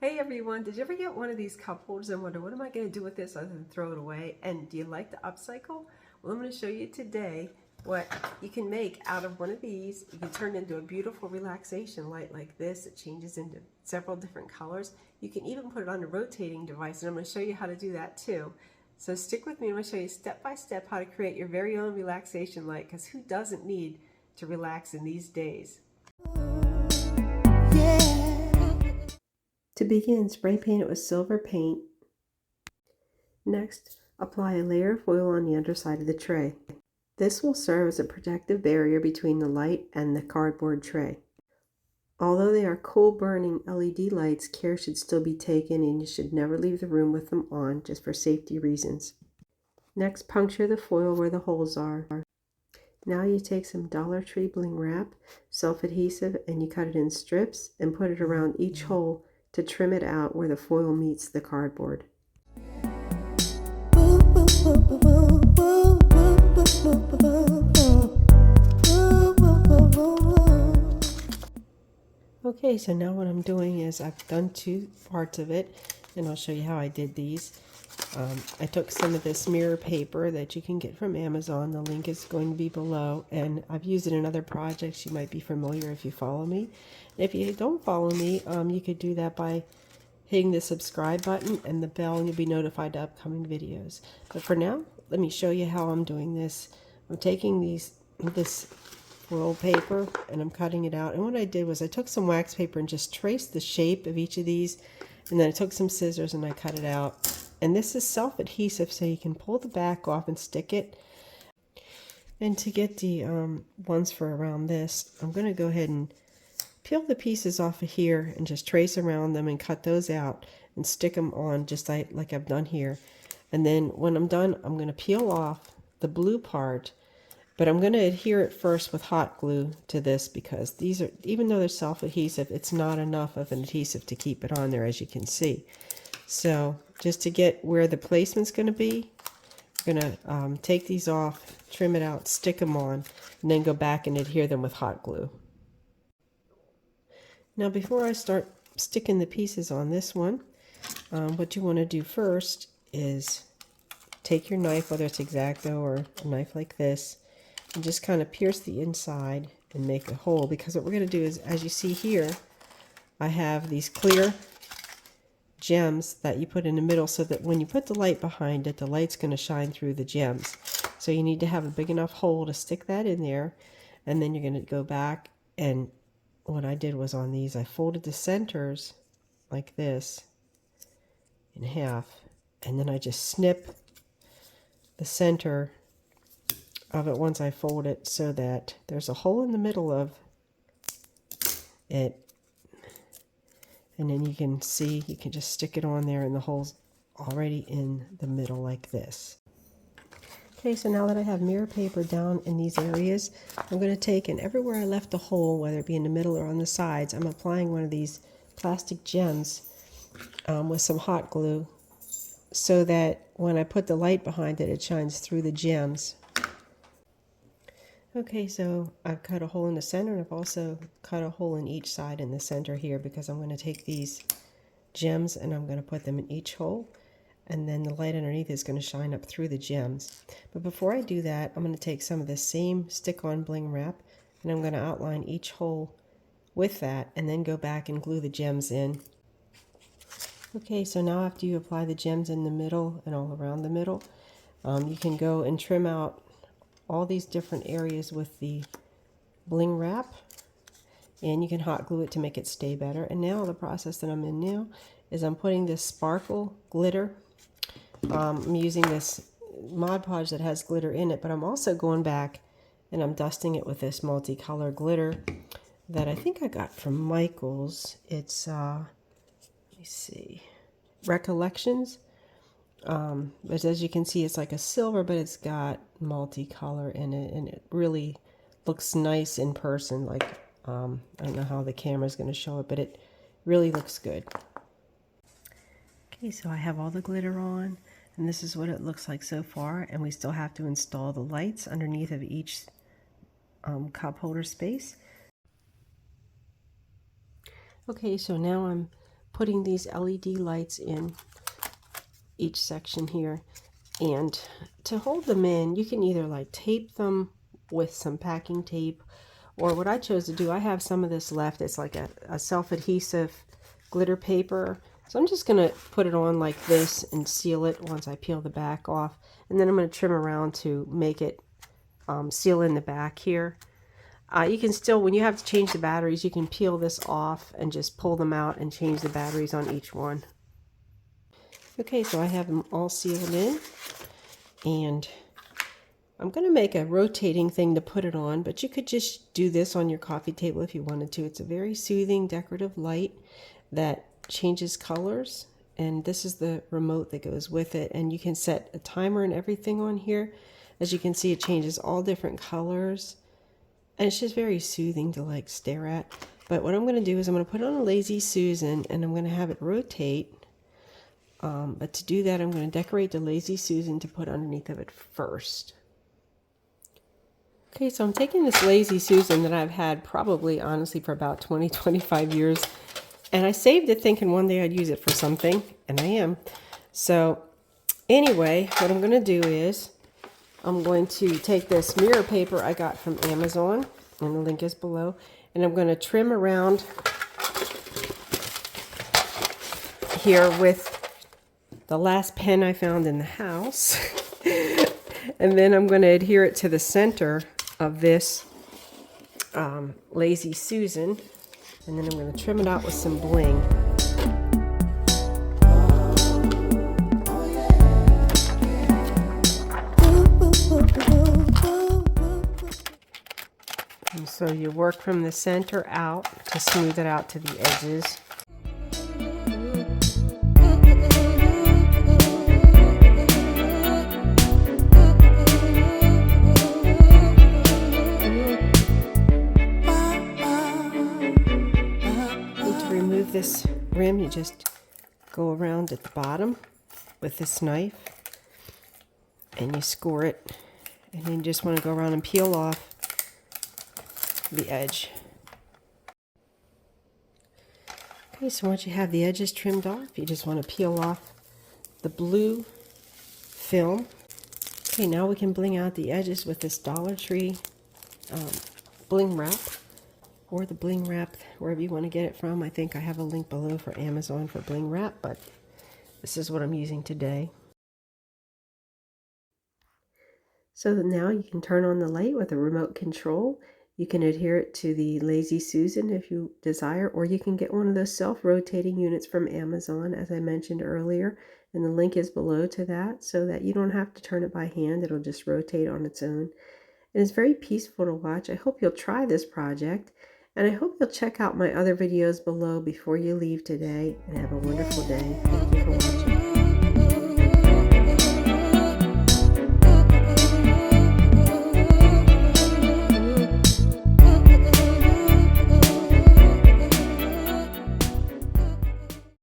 Hey everyone, did you ever get one of these cup holders and wonder what am I going to do with this other than throw it away? And do you like to upcycle? Well, I'm going to show you today what you can make out of one of these. You can turn it into a beautiful relaxation light like this. It changes into several different colors. You can even put it on a rotating device, and I'm going to show you how to do that too. So stick with me. I'm going to show you step by step how to create your very own relaxation light, because who doesn't need to relax in these days? To begin, spray paint it with silver paint. Next, apply a layer of foil on the underside of the tray. This will serve as a protective barrier between the light and the cardboard tray. Although they are cool burning LED lights, care should still be taken and you should never leave the room with them on, just for safety reasons. Next, puncture the foil where the holes are. Now you take some Dollar Tree bling wrap, self-adhesive, and you cut it in strips and put it around each hole to trim it out where the foil meets the cardboard. Okay, so now what I'm doing is I've done two parts of it, and I'll show you how I did these. I took some of this mirror paper that you can get from Amazon. The link is going to be below, and I've used it in other projects. You might be familiar if you follow me. If you don't follow me, you could do that by hitting the subscribe button and the bell, and you'll be notified of upcoming videos. But for now, let me show you how I'm doing this. I'm taking this foil paper and I'm cutting it out. And what I did was I took some wax paper and just traced the shape of each of these, and then I took some scissors and I cut it out. And this is self-adhesive, so you can pull the back off and stick it. And to get the ones for around this, I'm going to go ahead and peel the pieces off of here and just trace around them and cut those out and stick them on just like I've done here. And then when I'm done, I'm going to peel off the blue part, but I'm going to adhere it first with hot glue to this, because these are, even though they're self-adhesive, it's not enough of an adhesive to keep it on there, as you can see. So just to get where the placement's going to be, I'm going to take these off, trim it out, stick them on, and then go back and adhere them with hot glue. Now before I start sticking the pieces on this one, what you want to do first is take your knife, whether it's X-Acto or a knife like this, and just kind of pierce the inside and make a hole, because what we're going to do is, as you see here, I have these clear gems that you put in the middle, so that when you put the light behind it, the light's going to shine through the gems. So you need to have a big enough hole to stick that in there, and then you're going to go back, and what I did was on these, I folded the centers like this in half, and then I just snip the center of it once I fold it, so that there's a hole in the middle of it. And then you can see, you can just stick it on there and the hole's already in the middle like this. Okay, so now that I have mirror paper down in these areas, I'm going to take, and everywhere I left a hole, whether it be in the middle or on the sides, I'm applying one of these plastic gems with some hot glue, so that when I put the light behind it, it shines through the gems. Okay, so I've cut a hole in the center, and I've also cut a hole in each side in the center here, because I'm going to take these gems and I'm going to put them in each hole, and then the light underneath is going to shine up through the gems. But before I do that, I'm going to take some of the same stick-on bling wrap, and I'm going to outline each hole with that, and then go back and glue the gems in. Okay, so now after you apply the gems in the middle and all around the middle, you can go and trim out all these different areas with the bling wrap, and you can hot glue it to make it stay better. And now the process that I'm in now is I'm putting this sparkle glitter. I'm using this Mod Podge that has glitter in it, but I'm also going back and I'm dusting it with this multicolor glitter that I think I got from Michael's. It's let me see, Recollections. But as you can see, it's like a silver, but it's got multicolor in it, and it really looks nice in person. Like, I don't know how the camera is going to show it, but it really looks good. Okay, so I have all the glitter on, and this is what it looks like so far, and we still have to install the lights underneath of each cup holder space. Okay, so now I'm putting these LED lights in each section here. And to hold them in, you can either like tape them with some packing tape, or what I chose to do, I have some of this left. It's like a self-adhesive glitter paper. So I'm just going to put it on like this and seal it once I peel the back off. And then I'm going to trim around to make it seal in the back here. You can still, when you have to change the batteries, you can peel this off and just pull them out and change the batteries on each one. Okay, so I have them all sealed in, and I'm going to make a rotating thing to put it on, but you could just do this on your coffee table if you wanted to. It's a very soothing decorative light that changes colors, and this is the remote that goes with it, and you can set a timer and everything on here. As you can see, it changes all different colors, and it's just very soothing to like stare at. But what I'm going to do is I'm going to put on a Lazy Susan, and I'm going to have it rotate. But to do that, I'm going to decorate the Lazy Susan to put underneath of it first. Okay, so I'm taking this Lazy Susan that I've had probably, honestly, for about 20-25 years. And I saved it thinking one day I'd use it for something, and I am. So anyway, what I'm going to do is I'm going to take this mirror paper I got from Amazon, and the link is below, and I'm going to trim around here with the last pen I found in the house. And then I'm going to adhere it to the center of this Lazy Susan, and then I'm going to trim it out with some bling. And so you work from the center out to smooth it out to the edges. This rim, you just go around at the bottom with this knife and you score it, and then you just want to go around and peel off the edge. Okay, so once you have the edges trimmed off, you just want to peel off the blue film. Okay, now we can bling out the edges with this Dollar Tree bling wrap, or the bling wrap, wherever you want to get it from. I think I have a link below for Amazon for bling wrap, but this is what I'm using today. So now you can turn on the light with a remote control. You can adhere it to the Lazy Susan if you desire, or you can get one of those self-rotating units from Amazon, as I mentioned earlier, and the link is below to that, so that you don't have to turn it by hand. It'll just rotate on its own. And it's very peaceful to watch. I hope you'll try this project. And I hope you'll check out my other videos below before you leave today, and have a wonderful day. Thank you for watching.